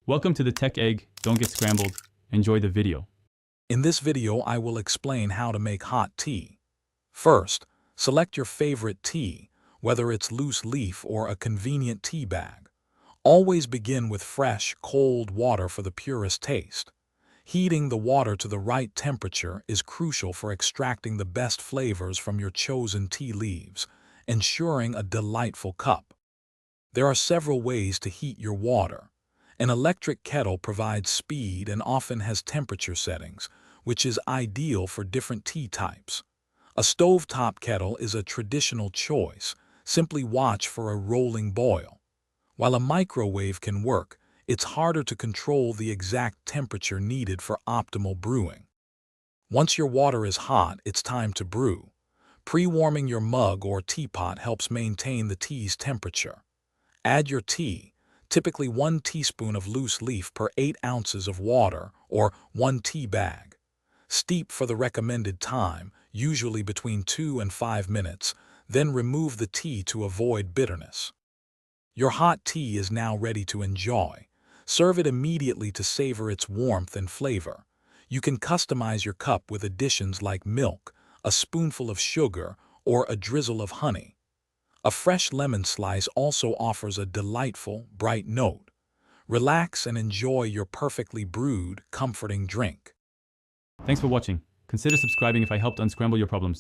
Welcome to the Tech Egg. Don't get scrambled. Enjoy the video. In this video, I will explain how to make hot tea. First, select your favorite tea, whether it's loose leaf or a convenient tea bag. Always begin with fresh, cold water for the purest taste. Heating the water to the right temperature is crucial for extracting the best flavors from your chosen tea leaves, ensuring a delightful cup. There are several ways to heat your water. An electric kettle provides speed and often has temperature settings, which is ideal for different tea types. A stovetop kettle is a traditional choice. Simply watch for a rolling boil. While a microwave can work, it's harder to control the exact temperature needed for optimal brewing. Once your water is hot, it's time to brew. Pre-warming your mug or teapot helps maintain the tea's temperature. Add your tea, typically 1 teaspoon of loose leaf per 8 ounces of water or 1 tea bag. Steep for the recommended time, usually between 2 and 5 minutes, then remove the tea to avoid bitterness. Your hot tea is now ready to enjoy. Serve it immediately to savor its warmth and flavor. You can customize your cup with additions like milk, a spoonful of sugar, or a drizzle of honey. A fresh lemon slice also offers a delightful, bright note. Relax and enjoy your perfectly brewed, comforting drink. Thanks for watching. Consider subscribing if I helped unscramble your problems.